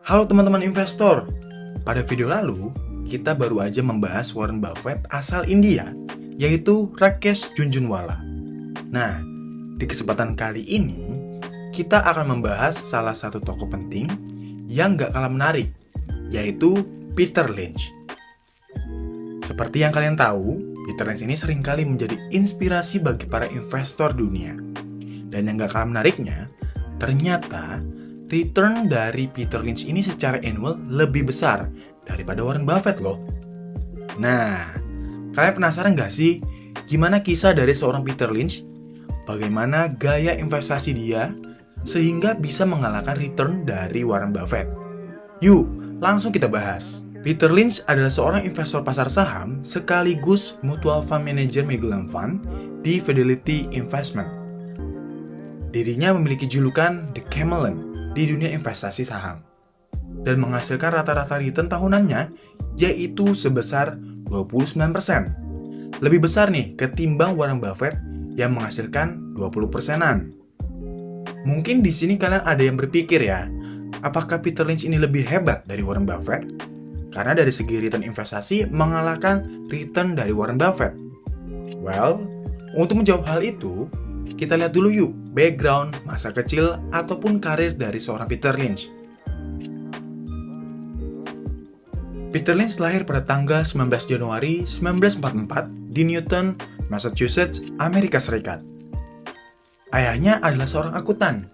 Halo teman-teman investor. Pada video lalu, kita baru aja membahas Warren Buffett asal India, yaitu Rakesh Jhunjhunwala. Nah, di kesempatan kali ini, kita akan membahas salah satu tokoh penting yang gak kalah menarik, yaitu Peter Lynch. Seperti yang kalian tahu, Peter Lynch ini seringkali menjadi inspirasi bagi para investor dunia. Dan yang gak kalah menariknya, ternyata return dari Peter Lynch ini secara annual lebih besar daripada Warren Buffett loh. Nah, kalian penasaran gak sih gimana kisah dari seorang Peter Lynch? Bagaimana gaya investasi dia sehingga bisa mengalahkan return dari Warren Buffett? Yuk, langsung kita bahas. Peter Lynch adalah seorang investor pasar saham sekaligus mutual fund manager Magellan Fund di Fidelity Investment. Dirinya memiliki julukan The Chameleon di dunia investasi saham dan menghasilkan rata-rata return tahunannya yaitu sebesar 29%. Lebih besar nih ketimbang Warren Buffett yang menghasilkan 20%-an. Mungkin di sini kalian ada yang berpikir ya, apakah Peter Lynch ini lebih hebat dari Warren Buffett? Karena dari segi return investasi mengalahkan return dari Warren Buffett. Well, untuk menjawab hal itu, kita lihat dulu yuk background, masa kecil, ataupun karir dari seorang Peter Lynch. Peter Lynch lahir pada tanggal 19 Januari 1944 di Newton, Massachusetts, Amerika Serikat. Ayahnya adalah seorang akuntan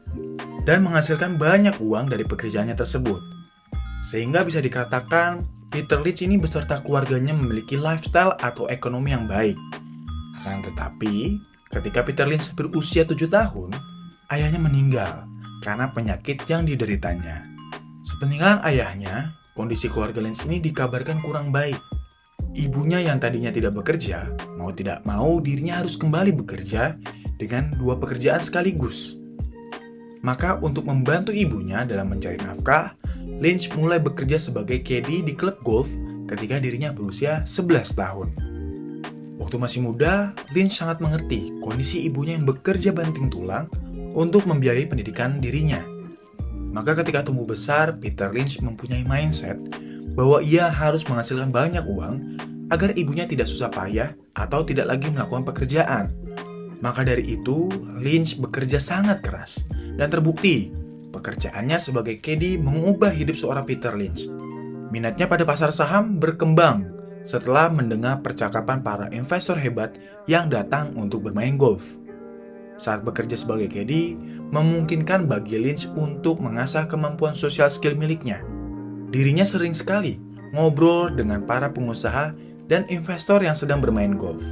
dan menghasilkan banyak uang dari pekerjaannya tersebut. Sehingga bisa dikatakan Peter Lynch ini beserta keluarganya memiliki lifestyle atau ekonomi yang baik. Akan tetapi, ketika Peter Lynch berusia 7 tahun, ayahnya meninggal karena penyakit yang dideritanya. Sepeninggalan ayahnya, kondisi keluarga Lynch ini dikabarkan kurang baik. Ibunya yang tadinya tidak bekerja, mau tidak mau dirinya harus kembali bekerja dengan 2 pekerjaan sekaligus. Maka untuk membantu ibunya dalam mencari nafkah, Lynch mulai bekerja sebagai caddy di klub golf ketika dirinya berusia 11 tahun. Waktu masih muda, Lynch sangat mengerti kondisi ibunya yang bekerja banting tulang untuk membiayai pendidikan dirinya. Maka ketika tumbuh besar, Peter Lynch mempunyai mindset bahwa ia harus menghasilkan banyak uang agar ibunya tidak susah payah atau tidak lagi melakukan pekerjaan. Maka dari itu, Lynch bekerja sangat keras dan terbukti pekerjaannya sebagai caddy mengubah hidup seorang Peter Lynch. Minatnya pada pasar saham berkembang setelah mendengar percakapan para investor hebat yang datang untuk bermain golf. Saat bekerja sebagai caddy, memungkinkan bagi Lynch untuk mengasah kemampuan social skill miliknya. Dirinya sering sekali ngobrol dengan para pengusaha dan investor yang sedang bermain golf.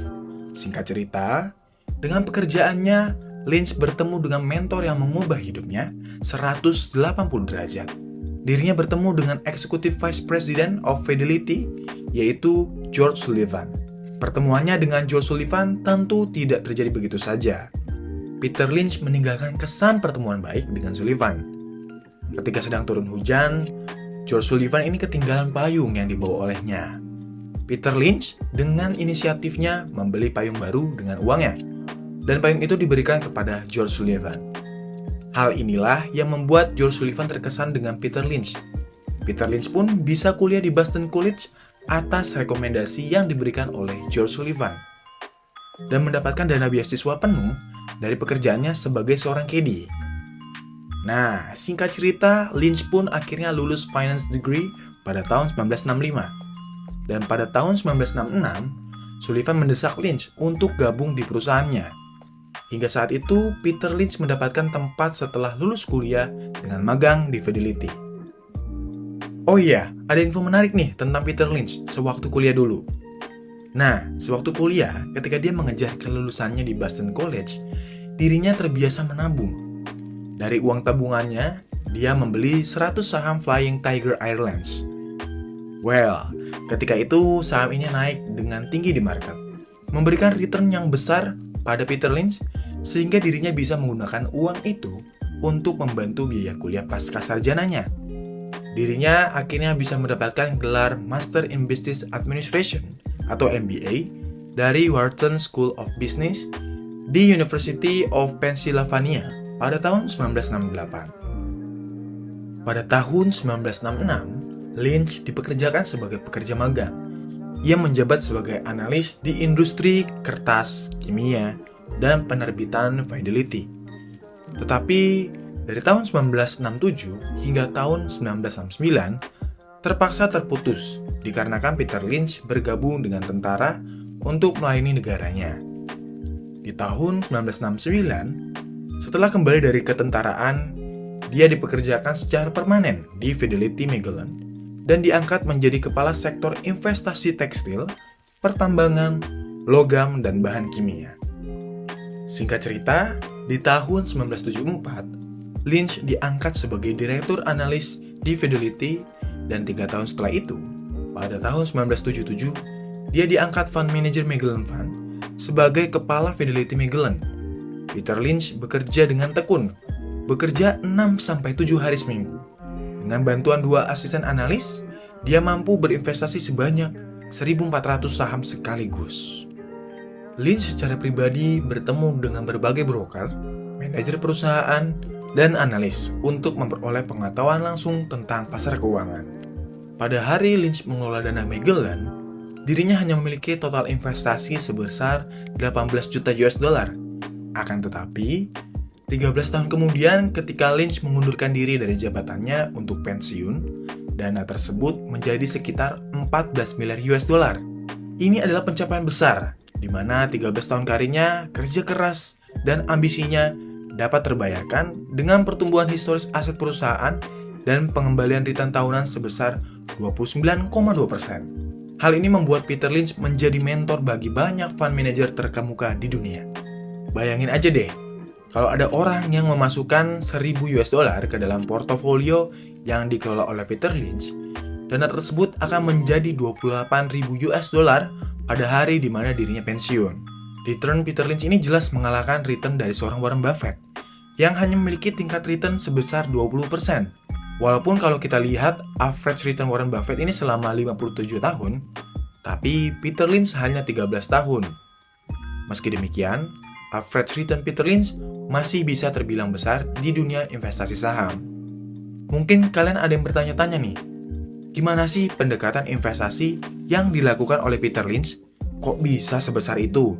Singkat cerita, dengan pekerjaannya, Lynch bertemu dengan mentor yang mengubah hidupnya 180 derajat. Dirinya bertemu dengan Executive Vice President of Fidelity, yaitu George Sullivan. Pertemuannya dengan George Sullivan tentu tidak terjadi begitu saja. Peter Lynch meninggalkan kesan pertemuan baik dengan Sullivan. Ketika sedang turun hujan, George Sullivan ini ketinggalan payung yang dibawa olehnya. Peter Lynch dengan inisiatifnya membeli payung baru dengan uangnya, dan payung itu diberikan kepada George Sullivan. Hal inilah yang membuat George Sullivan terkesan dengan Peter Lynch. Peter Lynch pun bisa kuliah di Boston College atas rekomendasi yang diberikan oleh George Sullivan dan mendapatkan dana beasiswa penuh dari pekerjaannya sebagai seorang caddy. Nah, singkat cerita, Lynch pun akhirnya lulus finance degree pada tahun 1965. Dan pada tahun 1966, Sullivan mendesak Lynch untuk gabung di perusahaannya. Hingga saat itu, Peter Lynch mendapatkan tempat setelah lulus kuliah dengan magang di Fidelity. Oh iya, ada info menarik nih tentang Peter Lynch sewaktu kuliah dulu. Nah, sewaktu kuliah, ketika dia mengejar kelulusannya di Boston College, dirinya terbiasa menabung. Dari uang tabungannya, dia membeli 100 saham Flying Tiger Airlines. Well, ketika itu saham ini naik dengan tinggi di market, memberikan return yang besar pada Peter Lynch, sehingga dirinya bisa menggunakan uang itu untuk membantu biaya kuliah pasca sarjananya. Dirinya akhirnya bisa mendapatkan gelar Master in Business Administration atau MBA dari Wharton School of Business di University of Pennsylvania pada tahun 1968. Pada tahun 1966, Lynch dipekerjakan sebagai pekerja magang. Ia menjabat sebagai analis di industri kertas, kimia, dan penerbitan Fidelity. Tetapi dari tahun 1967 hingga tahun 1969 terpaksa terputus dikarenakan Peter Lynch bergabung dengan tentara untuk melayani negaranya. Di tahun 1969, setelah kembali dari ketentaraan, dia dipekerjakan secara permanen di Fidelity Magellan dan diangkat menjadi kepala sektor investasi tekstil, pertambangan, logam, dan bahan kimia. Singkat cerita, di tahun 1974, Lynch diangkat sebagai direktur analis di Fidelity dan 3 tahun setelah itu, pada tahun 1977, dia diangkat Fund Manager Magellan Fund sebagai kepala Fidelity Magellan. Peter Lynch bekerja dengan tekun, bekerja 6-7 hari seminggu. Dengan bantuan 2 asisten analis, dia mampu berinvestasi sebanyak 1.400 saham sekaligus. Lynch secara pribadi bertemu dengan berbagai broker, manajer perusahaan, dan analis untuk memperoleh pengetahuan langsung tentang pasar keuangan. Pada hari Lynch mengelola dana Magellan, dirinya hanya memiliki total investasi sebesar 18 juta US dollar. Akan tetapi, 13 tahun kemudian ketika Lynch mengundurkan diri dari jabatannya untuk pensiun, dana tersebut menjadi sekitar 14 miliar US dollar. Ini adalah pencapaian besar, di mana 13 tahun karirnya, kerja keras, dan ambisinya dapat terbayarkan dengan pertumbuhan historis aset perusahaan dan pengembalian return tahunan sebesar 29,2%. Hal ini membuat Peter Lynch menjadi mentor bagi banyak fund manager terkemuka di dunia. Bayangin aja deh, kalau ada orang yang memasukkan 1.000 US dollar ke dalam portofolio yang dikelola oleh Peter Lynch, dana tersebut akan menjadi 28.000 US dollar pada hari di mana dirinya pensiun. Return Peter Lynch ini jelas mengalahkan return dari seorang Warren Buffett yang hanya memiliki tingkat return sebesar 20%. Walaupun kalau kita lihat average return Warren Buffett ini selama 57 tahun, tapi Peter Lynch hanya 13 tahun. Meski demikian, average return Peter Lynch masih bisa terbilang besar di dunia investasi saham. Mungkin kalian ada yang bertanya-tanya nih, gimana sih pendekatan investasi yang dilakukan oleh Peter Lynch? Kok bisa sebesar itu?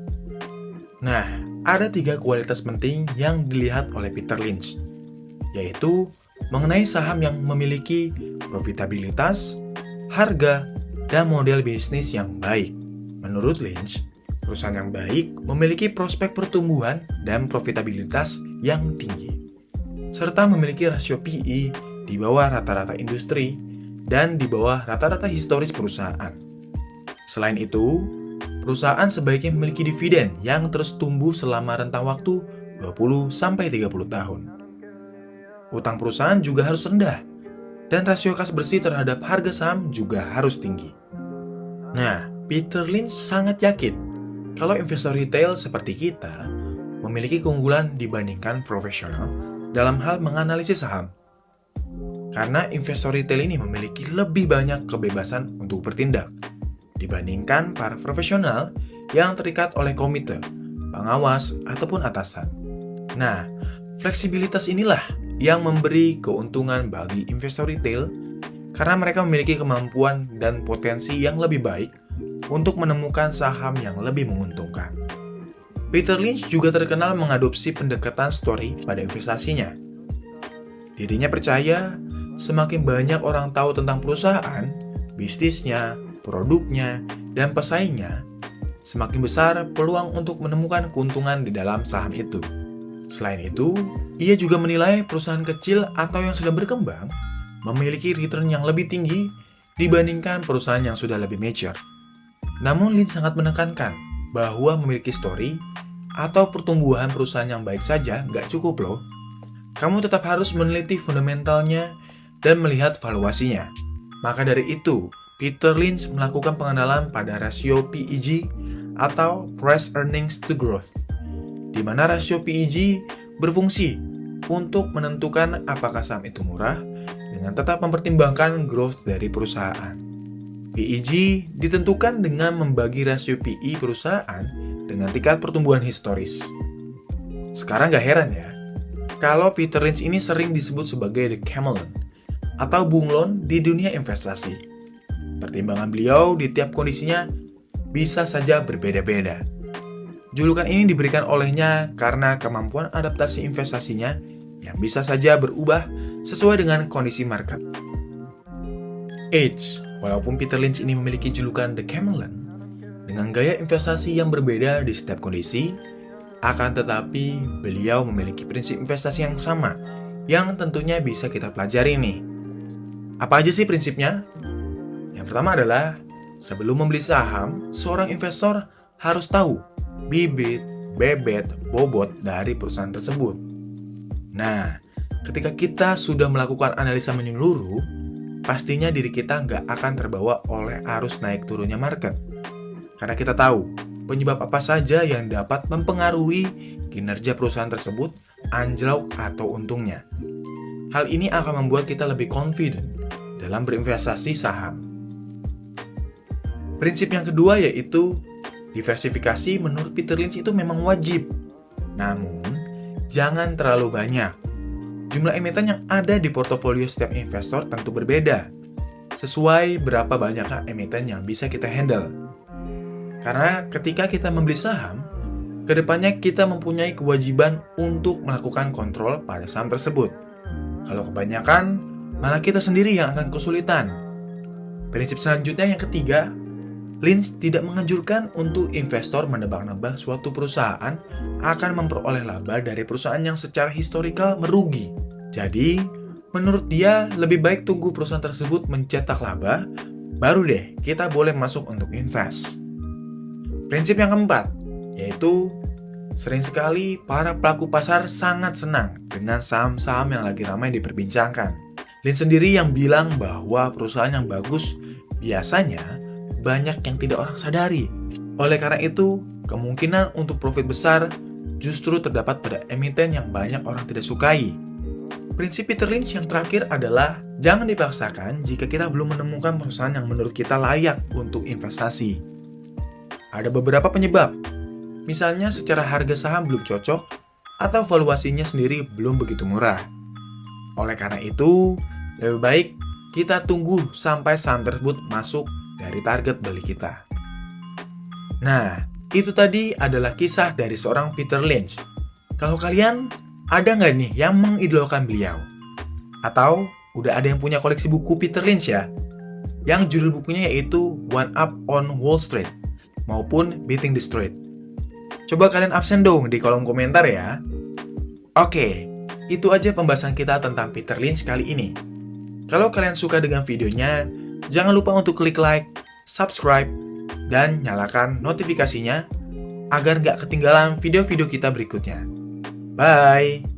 Nah, ada 3 kualitas penting yang dilihat oleh Peter Lynch, yaitu mengenai saham yang memiliki profitabilitas, harga, dan model bisnis yang baik. Menurut Lynch, perusahaan yang baik memiliki prospek pertumbuhan dan profitabilitas yang tinggi, serta memiliki rasio PE di bawah rata-rata industri dan di bawah rata-rata historis perusahaan. Selain itu, perusahaan sebaiknya memiliki dividen yang terus tumbuh selama rentang waktu 20-30 tahun. Utang perusahaan juga harus rendah, dan rasio kas bersih terhadap harga saham juga harus tinggi. Nah, Peter Lynch sangat yakin kalau investor retail seperti kita memiliki keunggulan dibandingkan profesional dalam hal menganalisis saham. Karena investor retail ini memiliki lebih banyak kebebasan untuk bertindak dibandingkan para profesional yang terikat oleh komite, pengawas, ataupun atasan. Nah, fleksibilitas inilah yang memberi keuntungan bagi investor retail karena mereka memiliki kemampuan dan potensi yang lebih baik untuk menemukan saham yang lebih menguntungkan. Peter Lynch juga terkenal mengadopsi pendekatan story pada investasinya. Dirinya percaya semakin banyak orang tahu tentang perusahaan, bisnisnya, produknya, dan pesaingnya, semakin besar peluang untuk menemukan keuntungan di dalam saham itu. Selain itu, ia juga menilai perusahaan kecil atau yang sedang berkembang memiliki return yang lebih tinggi dibandingkan perusahaan yang sudah lebih mature. Namun, Lynch sangat menekankan bahwa memiliki story atau pertumbuhan perusahaan yang baik saja nggak cukup loh. Kamu tetap harus meneliti fundamentalnya dan melihat valuasinya. Maka dari itu, Peter Lynch melakukan pengenalan pada rasio PEG atau Price Earnings to Growth, di mana rasio PEG berfungsi untuk menentukan apakah saham itu murah dengan tetap mempertimbangkan growth dari perusahaan. PEG ditentukan dengan membagi rasio PE perusahaan dengan tingkat pertumbuhan historis. Sekarang gak heran ya, kalau Peter Lynch ini sering disebut sebagai The Chameleon, atau bunglon di dunia investasi. Pertimbangan beliau di tiap kondisinya bisa saja berbeda-beda. Julukan ini diberikan olehnya karena kemampuan adaptasi investasinya yang bisa saja berubah sesuai dengan kondisi market. Walaupun Peter Lynch ini memiliki julukan The Chameleon, dengan gaya investasi yang berbeda di setiap kondisi, akan tetapi beliau memiliki prinsip investasi yang sama, yang tentunya bisa kita pelajari nih. Apa aja sih prinsipnya? Yang pertama adalah, sebelum membeli saham, seorang investor harus tahu bibit, bebet, bobot dari perusahaan tersebut. Nah, ketika kita sudah melakukan analisa menyeluruh, pastinya diri kita nggak akan terbawa oleh arus naik turunnya market. Karena kita tahu penyebab apa saja yang dapat mempengaruhi kinerja perusahaan tersebut, anjlok atau untungnya. Hal ini akan membuat kita lebih confident dalam berinvestasi saham. Prinsip yang kedua yaitu diversifikasi menurut Peter Lynch itu memang wajib. Namun, jangan terlalu banyak. Jumlah emiten yang ada di portofolio setiap investor tentu berbeda, sesuai berapa banyak emiten yang bisa kita handle. Karena ketika kita membeli saham, kedepannya kita mempunyai kewajiban untuk melakukan kontrol pada saham tersebut. Kalau kebanyakan, malah kita sendiri yang akan kesulitan. Prinsip selanjutnya yang ketiga, Lynch tidak menganjurkan untuk investor menebak-nebak suatu perusahaan akan memperoleh laba dari perusahaan yang secara historikal merugi. Jadi, menurut dia lebih baik tunggu perusahaan tersebut mencetak laba, baru deh kita boleh masuk untuk invest. Prinsip yang keempat, yaitu sering sekali para pelaku pasar sangat senang dengan saham-saham yang lagi ramai diperbincangkan. Lynch sendiri yang bilang bahwa perusahaan yang bagus biasanya banyak yang tidak orang sadari. Oleh karena itu, kemungkinan untuk profit besar justru terdapat pada emiten yang banyak orang tidak sukai. Prinsip Peter Lynch yang terakhir adalah jangan dipaksakan jika kita belum menemukan perusahaan yang menurut kita layak untuk investasi. Ada beberapa penyebab, misalnya secara harga saham belum cocok atau valuasinya sendiri belum begitu murah. Oleh karena itu, lebih baik kita tunggu sampai saham tersebut masuk dari target beli kita. Nah, itu tadi adalah kisah dari seorang Peter Lynch. Kalau kalian, ada nggak nih yang mengidolakan beliau? Atau udah ada yang punya koleksi buku Peter Lynch ya? Yang judul bukunya yaitu One Up on Wall Street maupun Beating the Street. Coba kalian absen dong di kolom komentar ya. Oke, itu aja pembahasan kita tentang Peter Lynch kali ini. Kalau kalian suka dengan videonya, jangan lupa untuk klik like, subscribe, dan nyalakan notifikasinya agar nggak ketinggalan video-video kita berikutnya. Bye!